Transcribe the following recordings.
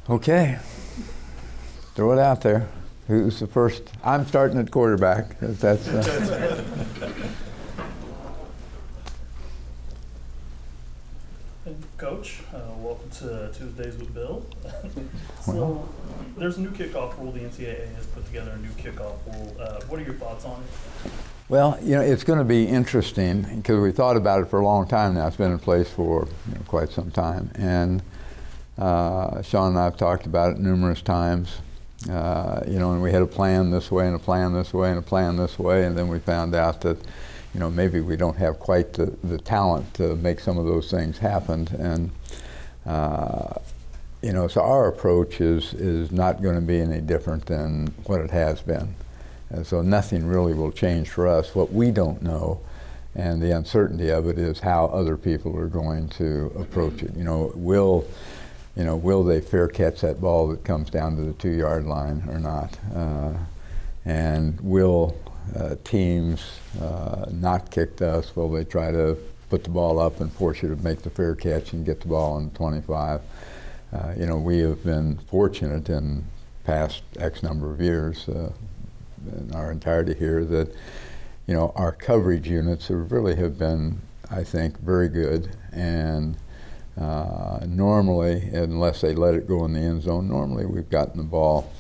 Okay, throw it out there. Who's the first? I'm starting at quarterback. That's. Coach, welcome to Tuesdays with Bill. So, there's a new kickoff rule. The NCAA has put together a new kickoff rule. What are your thoughts on it? Well, it's going to be interesting because we thought about it for a long time now. It's been in place for quite some time, and Sean and I have talked about it numerous times. And we had a plan this way and a plan this way and a plan this way, and then we found out that maybe we don't have quite the talent to make some of those things happen. And so our approach is not going to be any different than what it has been. And so nothing really will change for us. What we don't know, and the uncertainty of it, is how other people are going to approach it. Will they fair catch that ball that comes down to the 2-yard line or not? And will teams not kick to us? Will they try to put the ball up and force you to make the fair catch and get the ball on the 25? We have been fortunate in past X number of years, in our entirety here, that our coverage units really have been, I think, very good. And normally, unless they let it go in the end zone, normally we've gotten the ball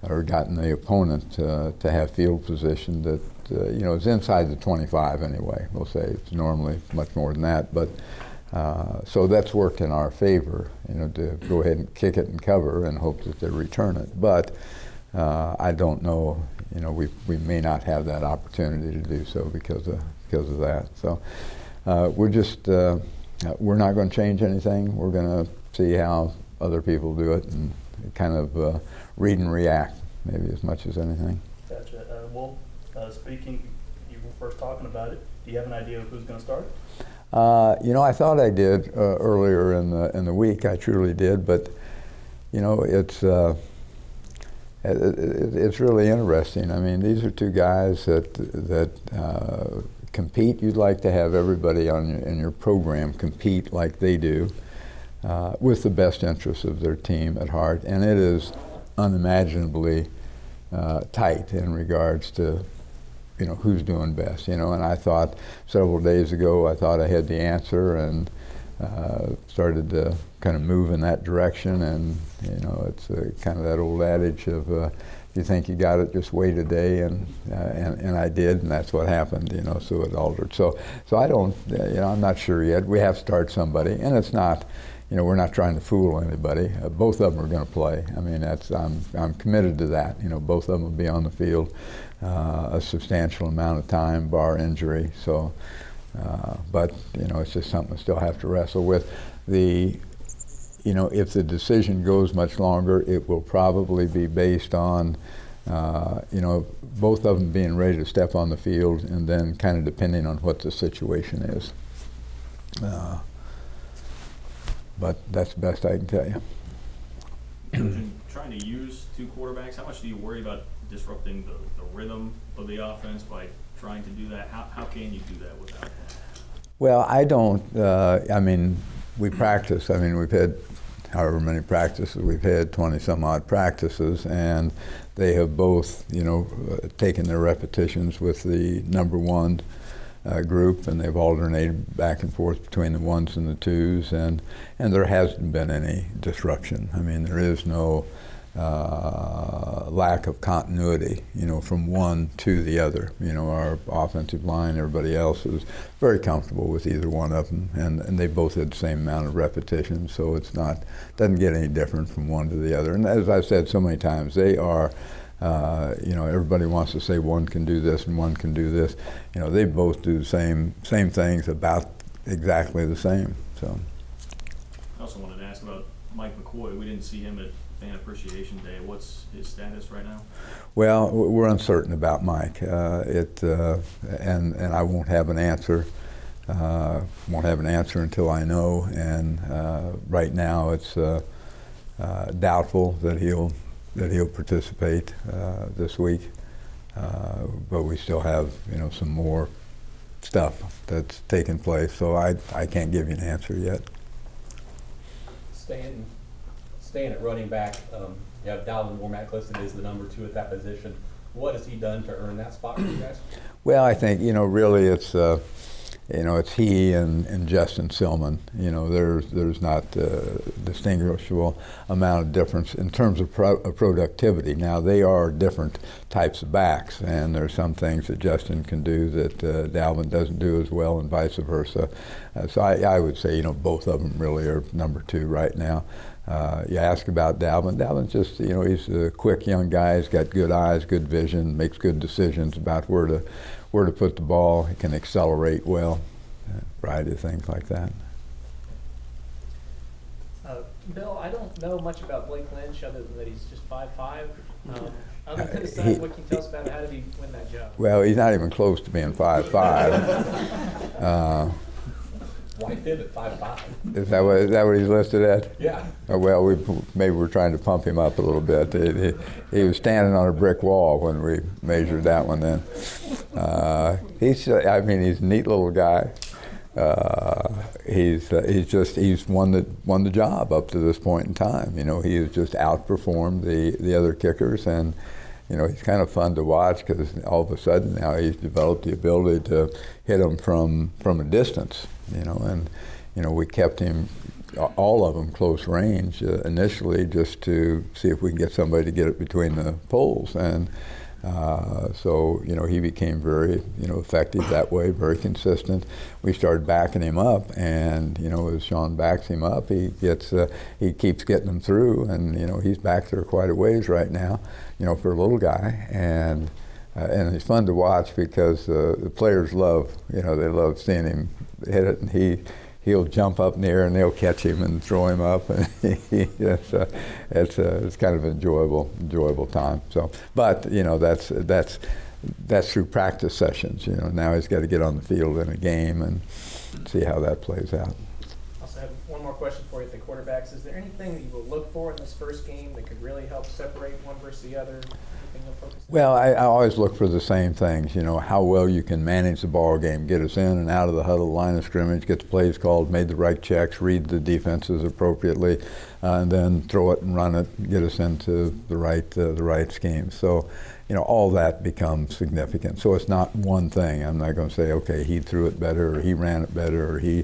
or gotten the opponent to have field position that is inside the 25 anyway. We'll say it's normally much more than that, but so that's worked in our favor, to go ahead and kick it and cover and hope that they return it. But I don't know, we may not have that opportunity to do so because of that. So we're not going to change anything. We're going to see how other people do it and kind of read and react, maybe as much as anything. Gotcha. Speaking, you were first talking about it. Do you have an idea of who's going to start? I thought I did earlier in the week. I truly did, but it's really interesting. I mean, these are two guys that compete. You'd like to have everybody in your program compete like they do, with the best interests of their team at heart, and it is unimaginably tight in regards to who's doing best. And I thought several days ago, I thought I had the answer, and started to kind of move in that direction. And it's kind of that old adage of if you think you got it, just wait a day, and I did, and that's what happened. So it altered. So I don't, I'm not sure yet. We have to start somebody, and it's not. We're not trying to fool anybody. Both of them are going to play. I mean, I'm committed to that. Both of them will be on the field a substantial amount of time, bar injury. So, but it's just something we still have to wrestle with. If the decision goes much longer, it will probably be based on both of them being ready to step on the field, and then kind of depending on what the situation is. But that's the best I can tell you. Trying to use two quarterbacks, how much do you worry about disrupting the rhythm of the offense by trying to do that? How can you do that without that? Well, I don't. We practice. We've had however many practices we've had, 20 some odd practices, and they have both, taken their repetitions with the number one group, and they've alternated back and forth between the ones and the twos, and there hasn't been any disruption. There is no lack of continuity, from one to the other. Our offensive line, everybody else is very comfortable with either one of them, and they both had the same amount of repetition, so doesn't get any different from one to the other. And as I've said so many times, they are, everybody wants to say one can do this and one can do this. They both do the same things, about exactly the same. So. I also wanted to ask about Mike McCoy. We didn't see him at Fan Appreciation Day. What's his status right now? Well, we're uncertain about Mike. And I won't have an answer. Won't have an answer until I know. And right now, it's doubtful that he'll participate this week. But we still have some more stuff that's taking place. So I can't give you an answer yet. staying at running back, you have Dalvin Womack listed as the number 2 at that position. What has he done to earn that spot for you guys? Well, I think, really it's, it's he and Justin Silman. There's not a distinguishable amount of difference in terms of productivity. Now, they are different types of backs, and there's some things that Justin can do that Dalvin doesn't do as well, and vice versa. So I would say, both of them really are number 2 right now. You ask about Dalvin. Dalvin's just, he's a quick young guy. He's got good eyes, good vision, makes good decisions about where to put the ball. He can accelerate well, a variety of things like that. Bill, I don't know much about Blake Lynch other than that he's just 5'5". Other than his size, what can you tell us about how did he win that job? Well, he's not even close to being 5'5". Why fit at 5'5"? Is that what he's listed at? Yeah. Well, maybe we're trying to pump him up a little bit. He was standing on a brick wall when we measured that one then. He's a neat little guy. He's won the job up to this point in time. He has just outperformed the other kickers, and he's kind of fun to watch because all of a sudden now he's developed the ability to hit them from a distance. And we kept him, all of them, close range initially just to see if we can get somebody to get it between the poles. And so he became very effective that way, very consistent. We started backing him up, and as Sean backs him up, he keeps getting them through, and he's back there quite a ways right now, for a little guy. And it's fun to watch because the players love seeing him hit it, and he'll jump up in the air and they'll catch him and throw him up, and it's kind of an enjoyable time. So, but that's through practice sessions. Now he's got to get on the field in a game and see how that plays out. I also have one more question for you at the quarterbacks. Is there anything that you will look for in this first game that could really help separate one versus the other? Well, I always look for the same things, how well you can manage the ball game, get us in and out of the huddle, line of scrimmage, get the plays called, made the right checks, read the defenses appropriately, and then throw it and run it, get us into the right scheme. So, all that becomes significant. So it's not one thing. I'm not going to say, okay, he threw it better, or he ran it better, or he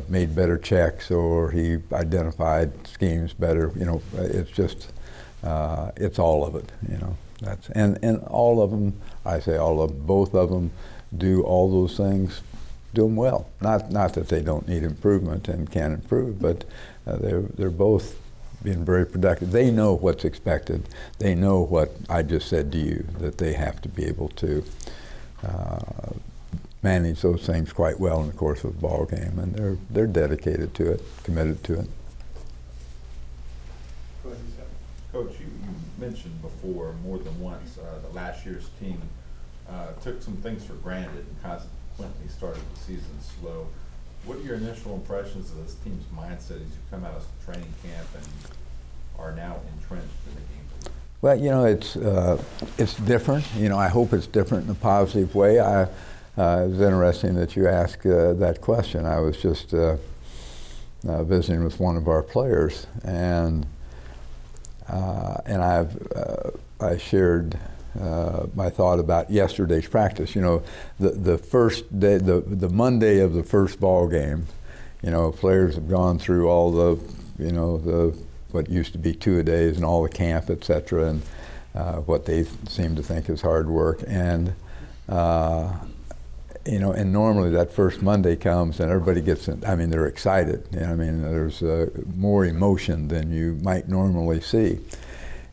made better checks, or he identified schemes better. It's just, it's all of it, and all of them, I say all of them, both of them do all those things, do them well. Not that they don't need improvement and can improve, but they're both being very productive. They know what's expected. They know what I just said to you, that they have to be able to manage those things quite well in the course of the ball game, and they're dedicated to it, committed to it. Coach, you mentioned before more than once that last year's team took some things for granted and consequently started the season slow. What are your initial impressions of this team's mindset as you come out of training camp and are now entrenched in the game? Well, it's different. I hope it's different in a positive way. It was interesting that you asked that question. I was just visiting with one of our players, and I shared my thought about yesterday's practice. The first day, the Monday of the first ball game, players have gone through all the what used to be 2-a-days and all the camp, et cetera, and what they seem to think is hard work. And and normally that first Monday comes and everybody gets, they're excited. There's more emotion than you might normally see.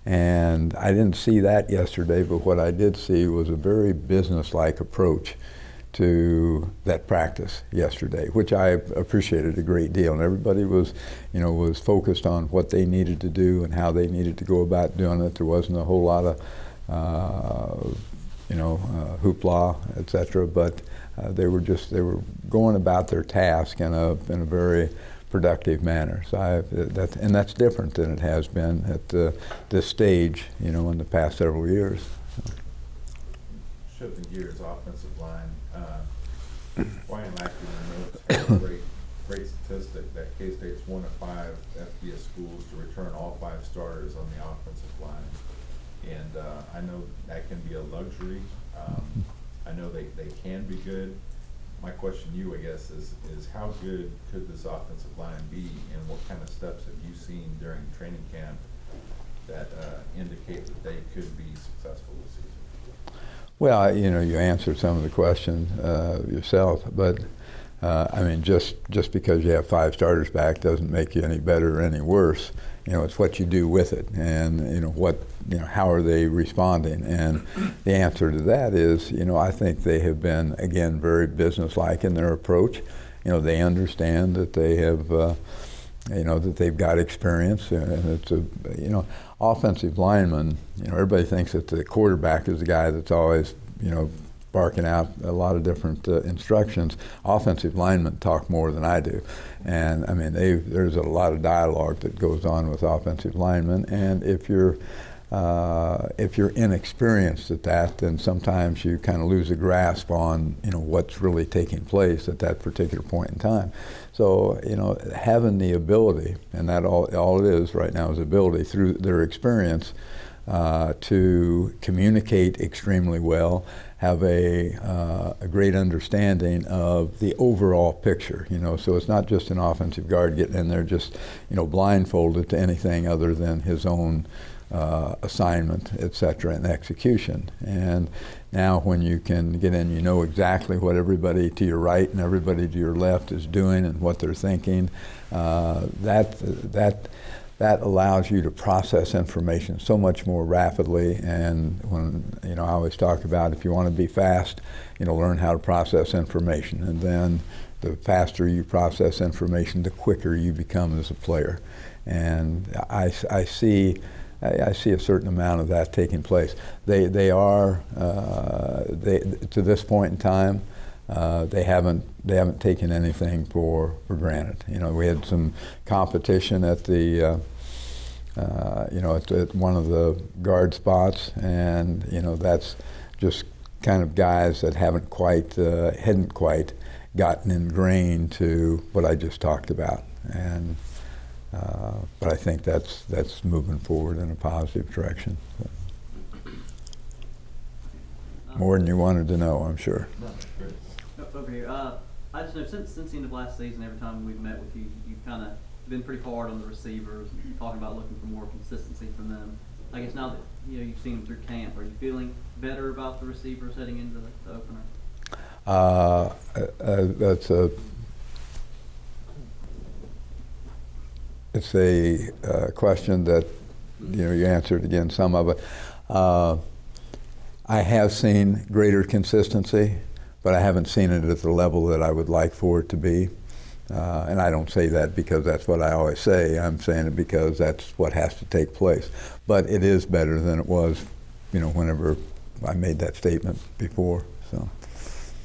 And I didn't see that yesterday, but what I did see was a very business-like approach to that practice yesterday, which I appreciated a great deal. And everybody was focused on what they needed to do and how they needed to go about doing it. There wasn't a whole lot of hoopla, et cetera, but they were going about their task in a very productive manner. So that's different than it has been at this stage, in the past several years. Shifting gears, offensive line. Brian Lackey has great statistics statistic that K-State's 1 of 5 FBS schools to return all 5 starters on the offensive line. And I know that can be a luxury. I know they can be good. My question to you, I guess, is how good could this offensive line be, and what kind of steps have you seen during training camp that indicate that they could be successful this season? Well, you know, you answered some of the questions yourself, but I mean, just because you have 5 starters back doesn't make you any better or any worse. You know, it's what you do with it, and how are they responding? And the answer to that is, I think they have been, again, very businesslike in their approach. They understand that they have, that they've got experience, and it's offensive linemen. Everybody thinks that the quarterback is the guy that's always, barking out a lot of different instructions. Offensive linemen talk more than I do. And I mean, there's a lot of dialogue that goes on with offensive linemen. And if you're inexperienced at that, then sometimes you kind of lose a grasp on, what's really taking place at that particular point in time. So, having the ability, and that all it is right now is ability through their experience to communicate extremely well, have a great understanding of the overall picture, so it's not just an offensive guard getting in there just, blindfolded to anything other than his own assignment, et cetera, and execution. And now when you can get in, you know exactly what everybody to your right and everybody to your left is doing and what they're thinking. That allows you to process information so much more rapidly. And when, I always talk about, if you want to be fast, learn how to process information. And then the faster you process information, the quicker you become as a player. And I see a certain amount of that taking place. They to this point in time, they haven't taken anything for granted. We had some competition at the at one of the guard spots, and that's just kind of guys that hadn't quite gotten ingrained to what I just talked about. And but I think that's moving forward in a positive direction. More than you wanted to know, I'm sure. Over here, I just know since the end of last season, every time we've met with you, you've kind of been pretty hard on the receivers, talking about looking for more consistency from them. I guess now that you've seen them through camp, are you feeling better about the receivers heading into the opener? It's a question that you answered again some of it. I have seen greater consistency, but I haven't seen it at the level that I would like for it to be. And I don't say that because that's what I always say. I'm saying it because that's what has to take place. But it is better than it was, whenever I made that statement before. So.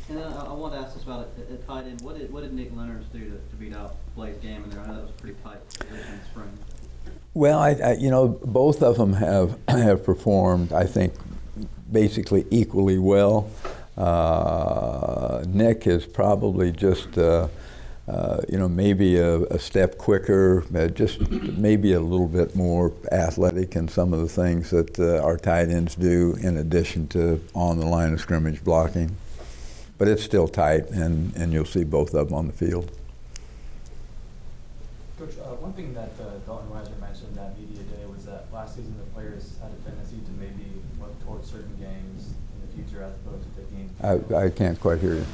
And I want to ask this about it at tight end. What did Nick Leonard do to beat out Blaze Gammon there? I know that was a pretty tight position in spring. Well, both of them have performed, I think, basically equally well. Nick is probably just, maybe a step quicker, just maybe a little bit more athletic in some of the things that our tight ends do, in addition to on the line of scrimmage blocking. But it's still tight, and you'll see both of them on the field. Coach, one thing that Dalton Weiser mentioned at Media Day was that last season the players had a tendency to maybe look towards certain games in the future as opposed to taking. I can't quite hear you.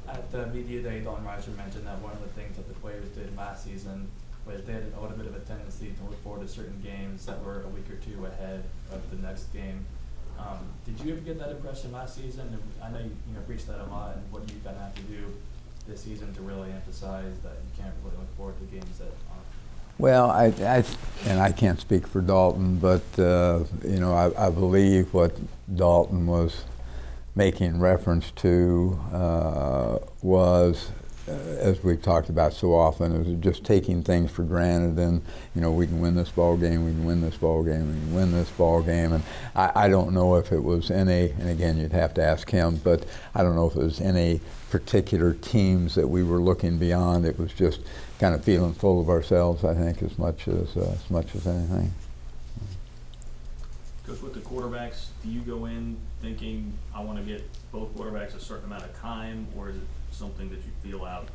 At the Media Day, Dalton Weiser mentioned that one of the things that the players did last season was they had a little bit of a tendency to look forward to certain games that were a week or two ahead of the next game. Did you ever get that impression last season? I know you preached that a lot, and what do you kind of have to do this season to really emphasize that you can't really look forward to games that aren't? Well, I can't speak for Dalton, but I believe what Dalton was making reference to was as we've talked about so often, is just taking things for granted, and we can win this ball game, we can win this ball game, we can win this ball game, and I don't know if it was any, and again you'd have to ask him, but I don't know if it was any particular teams that we were looking beyond. It was just kind of feeling full of ourselves, I think, as much as anything. Coach, with the quarterbacks, do you go in thinking, I want to get both quarterbacks a certain amount of time, or is it something that you feel out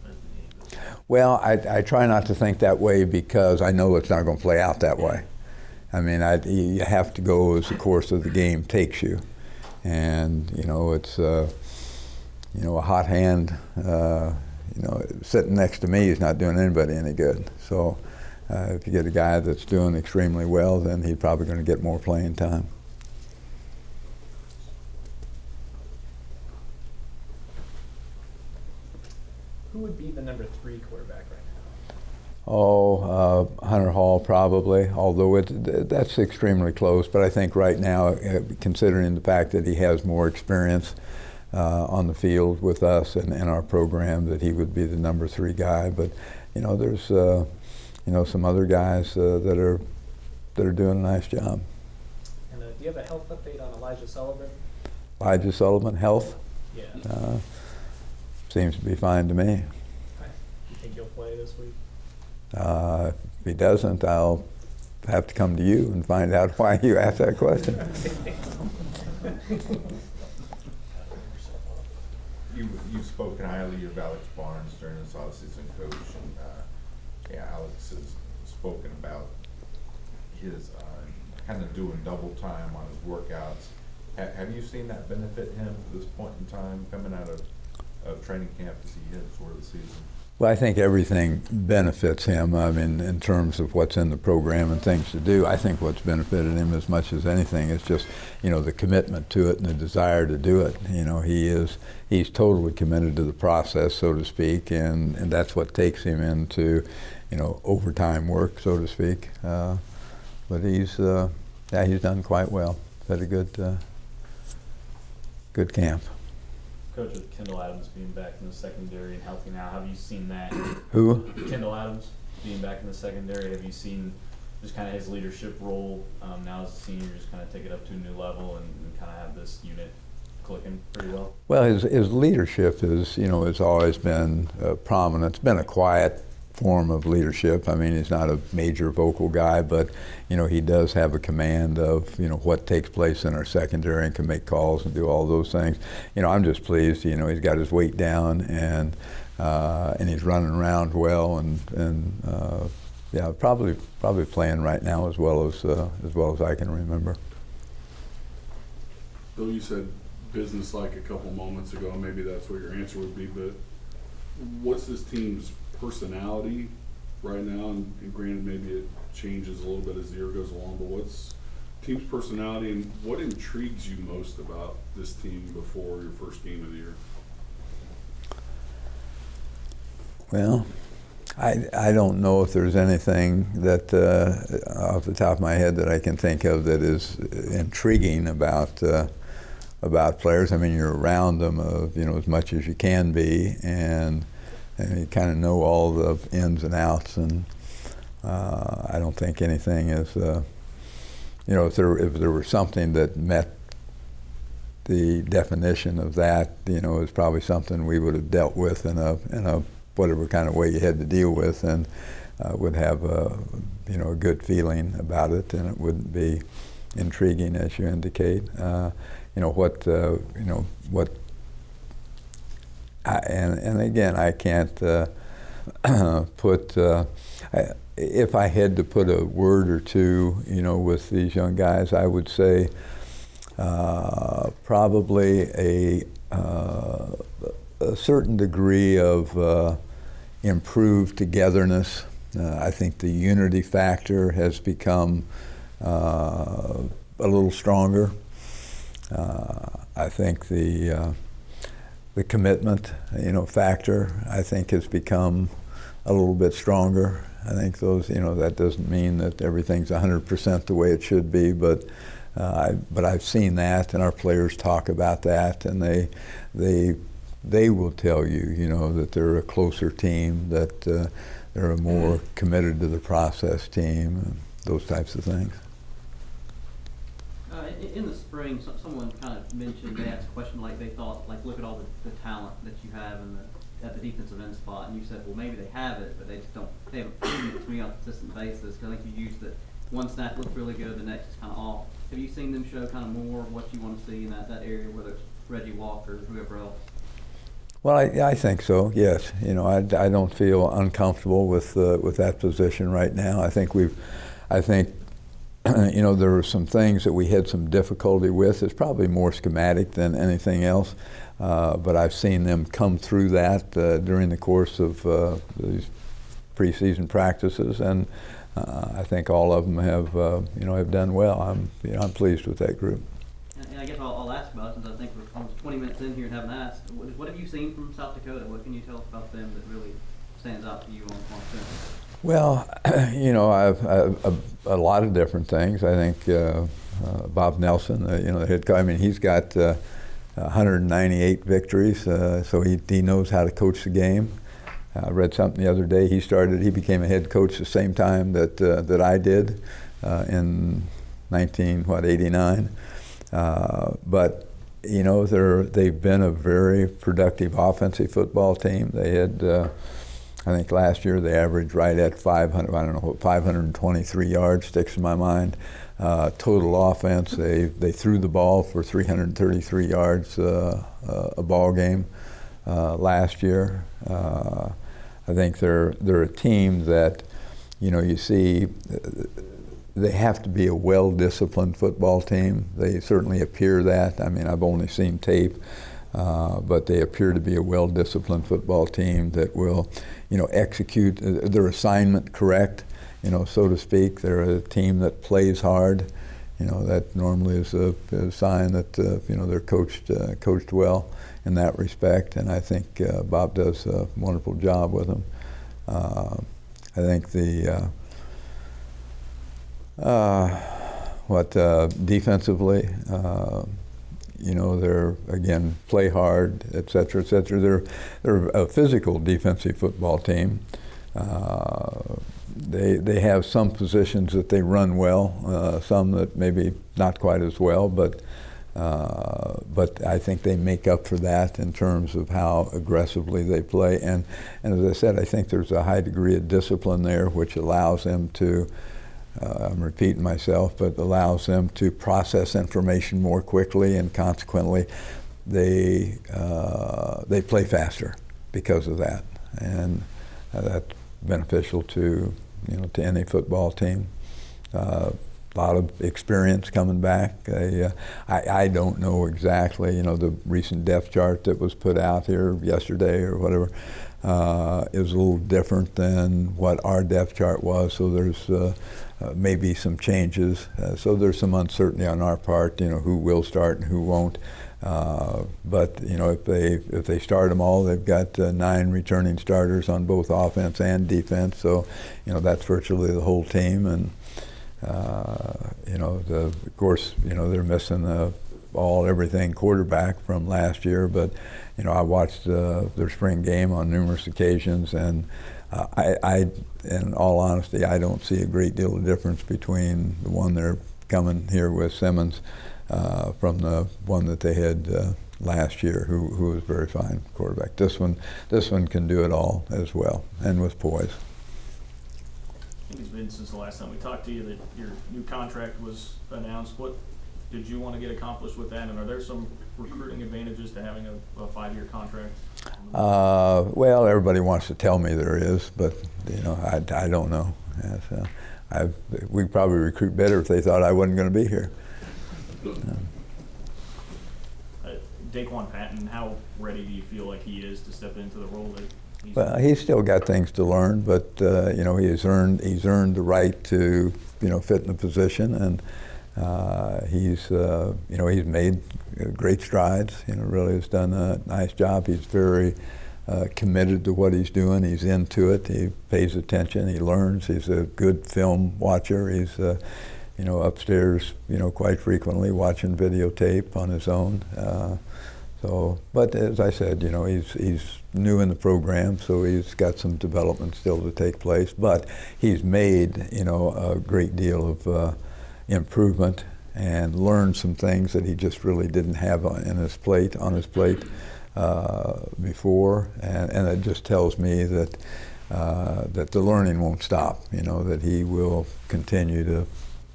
as the game goes? Well, I try not to think that way because I know it's not going to play out that way. I mean, you have to go as the course of the game takes you. And, it's, a hot hand, sitting next to me is not doing anybody any good. So if you get a guy that's doing extremely well, then he's probably going to get more playing time. Who would be the number 3 quarterback right now? Hunter Hall probably, although that's extremely close. But I think right now, considering the fact that he has more experience on the field with us and in our program, that he would be the number 3 guy. But there's some other guys that are doing a nice job. And do you have a health update on Elijah Sullivan? Elijah Sullivan, health? Yeah. Seems to be fine to me. You think he'll play this week? If he doesn't, I'll have to come to you and find out why you asked that question. You've spoken highly of Alex Barnes during this offseason, Coach, and Alex has spoken about his kind of doing double time on his workouts. Have you seen that benefit him at this point in time, coming out of training camp as he hits toward the season? Well, I think everything benefits him. I mean, in terms of what's in the program and things to do, I think what's benefited him as much as anything is just, the commitment to it and the desire to do it. He's totally committed to the process, so to speak, and that's what takes him into, overtime work, so to speak. But he's done quite well. Had a good camp. Coach, with Kendall Adams being back in the secondary and healthy now, have you seen that? Who? Kendall Adams being back in the secondary, have you seen just kind of his leadership role now as a senior, just kind of take it up to a new level and kind of have this unit clicking pretty well? Well, his leadership is, has always been prominent. It's been a quiet form of leadership. I mean, he's not a major vocal guy, but he does have a command of what takes place in our secondary and can make calls and do all those things. I'm just pleased. He's got his weight down and he's running around well and probably playing right now as well as I can remember. Bill, you said business-like a couple moments ago. Maybe that's what your answer would be, but what's this team's personality right now? And granted, maybe it changes a little bit as the year goes along, but what's team's personality and what intrigues you most about this team before your first game of the year? Well, I don't know if there's anything that off the top of my head that I can think of that is intriguing about players. I mean, you're around them as much as you can be, and you kind of know all the ins and outs, and I don't think anything is, if there were something that met the definition of that, is probably something we would have dealt with in a whatever kind of way you had to deal with, and would have a good feeling about it, and it wouldn't be intriguing as you indicate. And again, I can't put, if I had to put a word or two, with these young guys, I would say probably a certain degree of improved togetherness. I think the unity factor has become a little stronger. I think the commitment, factor, I think has become a little bit stronger. I think those, that doesn't mean that everything's 100% the way it should be, but I've seen that, and our players talk about that, and they they will tell you, you know, that they're a closer team, that they're a more committed to the process team, and those types of things. In the spring, someone kind of mentioned, they asked a question like they thought, like, look at all the talent that you have at the defensive end spot, and you said, well, maybe they have it, but they just don't, they haven't proven it to me on a consistent basis, because I think you used that one snap looked really good, the next is kind of off. Have you seen them show kind of more of what you want to see in that area, whether it's Reggie Walker or whoever else? Well, I think so. Yes. You know, I don't feel uncomfortable with that position right now. I think you know, there were some things that we had some difficulty with. It's probably more schematic than anything else, but I've seen them come through that during the course of these preseason practices, and I think all of them have you know, have done well. I'm pleased with that group. And I guess I'll ask about it, since I think we're almost 20 minutes in here and haven't asked. What have you seen from South Dakota? What can you tell us about them that really stands out to you on film? Well, you know, I've a lot of different things. I think Bob Nelson, you know, the head coach. I mean, he's got 198 victories, so he knows how to coach the game. I read something the other day. He became a head coach the same time that I did in 89. But you know, they've been a very productive offensive football team. They had. I think last year they averaged right at 523 yards, sticks in my mind. Total offense, they threw the ball for 333 yards a ball game last year. I think they're a team that, you know, you see, they have to be a well-disciplined football team. They certainly appear that. I mean, I've only seen tape. But they appear to be a well-disciplined football team that will, you know, execute their assignment correct, you know, so to speak. They're a team that plays hard. You know, that normally is a sign that you know, they're coached well in that respect. And I think Bob does a wonderful job with them. I think defensively. You know, they're, again, play hard, et cetera, et cetera. They're a physical defensive football team. They have some positions that they run well, some that maybe not quite as well, but I think they make up for that in terms of how aggressively they play. And as I said, I think there's a high degree of discipline there, which allows them to, I'm repeating myself, but allows them to process information more quickly, and consequently, they play faster because of that, and that's beneficial to, you know, to any football team. A lot of experience coming back. I don't know exactly, you know, the recent depth chart that was put out here yesterday or whatever. Is a little different than what our depth chart was, so there's maybe some changes. So there's some uncertainty on our part, you know, who will start and who won't. But you know, if they start them all, they've got 9 returning starters on both offense and defense. So you know, that's virtually the whole team. And you know, of course, you know, they're missing everything quarterback from last year, but you know, I watched their spring game on numerous occasions, and in all honesty, I don't see a great deal of difference between the one they're coming here with, Simmons, from the one that they had last year, who was a very fine quarterback. This one can do it all as well, and with poise. I think it's been since the last time we talked to you that your new contract was announced. What did you want to get accomplished with that, and are there some recruiting advantages to having a 5-year contract? Well, everybody wants to tell me there is, but you know, I don't know. Yeah, so we'd probably recruit better if they thought I wasn't going to be here. Daquan Patton, how ready do you feel like he is to step into the role that he's Well, he's still got things to learn, but you know, he's earned the right to, you know, fit in the position, and he's you know, he's made great strides. You know, really has done a nice job. He's very committed to what he's doing. He's into it. He pays attention. He learns. He's a good film watcher. He's you know, upstairs, you know, quite frequently watching videotape on his own. So, but as I said, you know, he's new in the program, so he's got some development still to take place. But he's made, you know, a great deal of improvement and learned some things that he just really didn't have on his plate before, and it just tells me that that the learning won't stop. You know, that he will continue to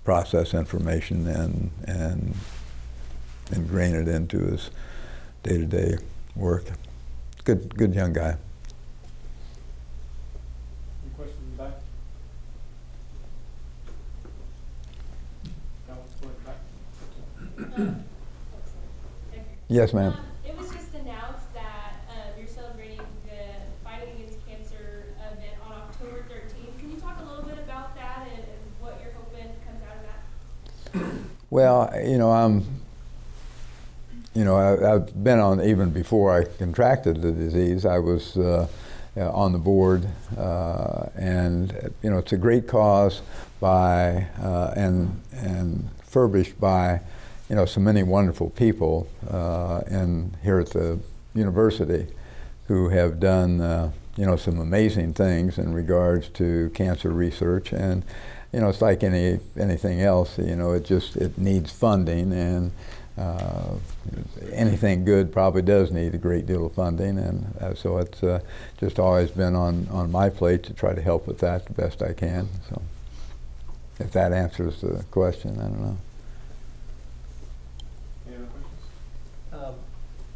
process information and ingrain it into his day-to-day work. Good young guy. Any questions in the back? Yes, ma'am. It was just announced that you're celebrating the Fighting Against Cancer event on October 13th. Can you talk a little bit about that and what you're hoping comes out of that? Well, you know, I've been on, even before I contracted the disease, I was on the board, and you know, it's a great cause by and furbished by, you know, so many wonderful people here at the university who have done you know, some amazing things in regards to cancer research. And you know, it's like anything else, you know, it needs funding, and anything good probably does need a great deal of funding, and so it's just always been on my plate to try to help with that the best I can. So if that answers the question, I don't know. Any other questions?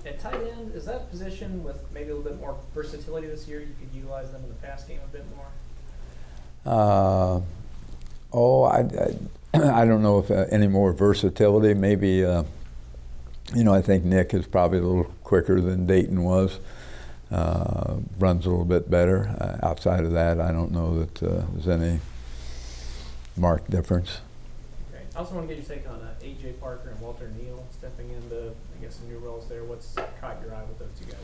At tight end, is that a position with maybe a little bit more versatility this year? You could utilize them in the pass game a bit more? I don't know if any more versatility. Maybe, you know, I think Nick is probably a little quicker than Dayton was. Runs a little bit better. Outside of that, I don't know that there's any marked difference. Great. I also want to get your take on A.J. Parker and Walter Neal stepping into, I guess, some new roles there. What's caught your eye with those two guys?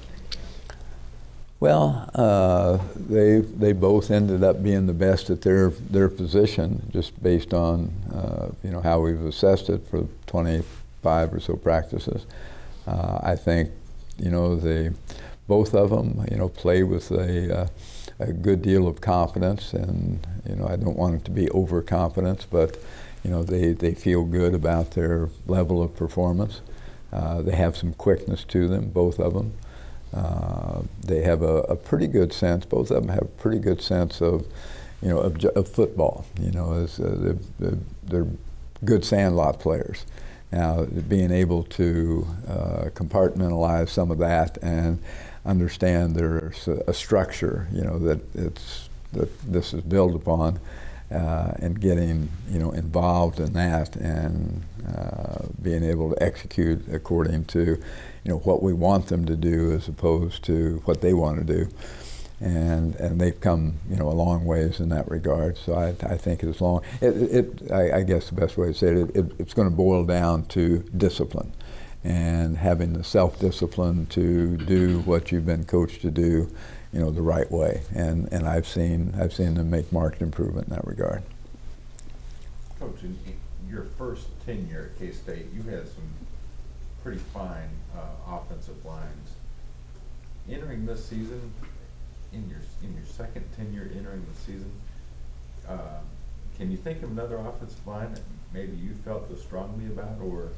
Well, they both ended up being the best at their position, just based on you know, how we've assessed it for 25 or so practices. I think, you know, both of them, you know, play with a good deal of confidence, and you know, I don't want it to be overconfidence, but you know, they feel good about their level of performance. They have some quickness to them, both of them. They have a pretty good sense. Both of them have a pretty good sense of, you know, of football. You know, they're good sandlot players. Now, being able to compartmentalize some of that and understand there's a structure, you know, that this is built upon, and getting, you know, involved in that, and being able to execute according to, you know, what we want them to do as opposed to what they want to do, and they've come, you know, a long ways in that regard. So I think as long I guess the best way to say it's going to boil down to discipline, and having the self-discipline to do what you've been coached to do, you know, the right way. And I've seen them make marked improvement in that regard. Coach, in your first tenure at K-State, you had some pretty fine offensive lines. Entering this season, in your second tenure entering the season, can you think of another offensive line that maybe you felt this strongly about, or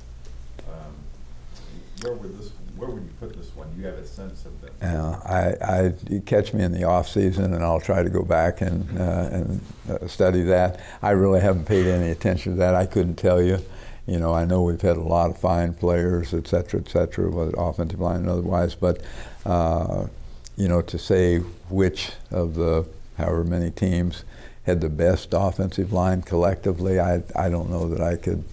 where would you put this one? Do you have a sense of that? You catch me in the off season, and I'll try to go back and study that. I really haven't paid any attention to that. I couldn't tell you. You know, I know we've had a lot of fine players, et cetera, whether offensive line and otherwise. But you know, to say which of the however many teams had the best offensive line collectively, I don't know that I could.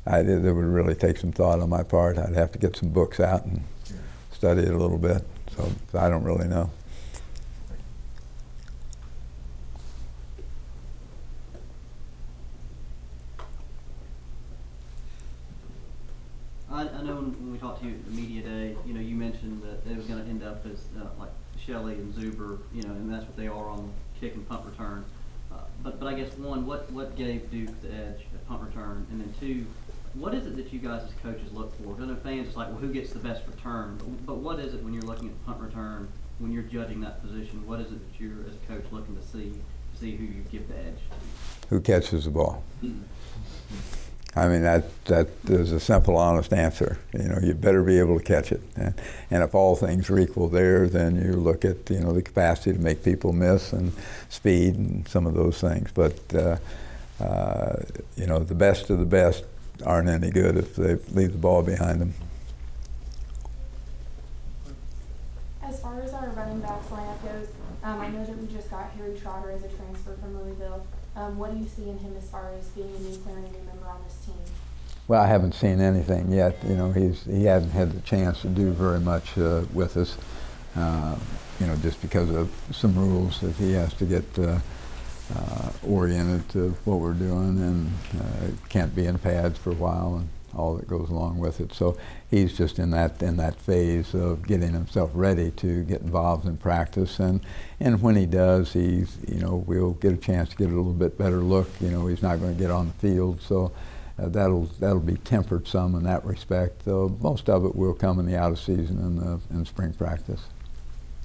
It would really take some thought on my part. I'd have to get some books out and study it a little bit. So I don't really know. I know when we talked to you at the media day, you know, you mentioned that it was going to end up as like Shelley and Zuber, you know, and that's what they are on kick and punt return. But I guess one, what gave Duke the edge at punt return, and then two, What is it that you guys as coaches look for? 'Cause I know fans is like, well, who gets the best return? But what is it when you're looking at punt return, when you're judging that position? What is it that you're, as a coach, looking to see who you give the edge to? Who catches the ball? I mean, that is a simple, honest answer. You know, you better be able to catch it. And if all things are equal there, then you look at, you know, the capacity to make people miss and speed and some of those things. But, you know, the best of the best aren't any good if they leave the ball behind them. As far as our running backs lineup goes, I know that we just got Harry Trotter as a transfer from Louisville. What do you see in him as far as being a new player and a new member on this team? Well, I haven't seen anything yet. You know, he hasn't had the chance to do very much with us. You know, just because of some rules that he has to get oriented to what we're doing, and can't be in pads for a while, and all that goes along with it. So he's just in that phase of getting himself ready to get involved in practice, and when he does, he's, you know, we'll get a chance to get a little bit better look. You know, he's not going to get on the field, so that'll be tempered some in that respect. Though most of it will come in the out of season and in spring practice.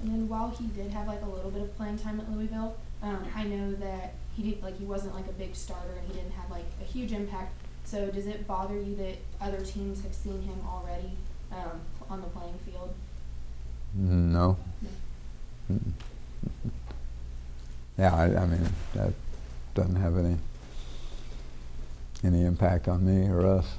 And then while he did have like a little bit of playing time at Louisville, I know that he wasn't like a big starter and he didn't have like a huge impact. So does it bother you that other teams have seen him already on the playing field? No. No. Yeah, I mean, that doesn't have any impact on me or us.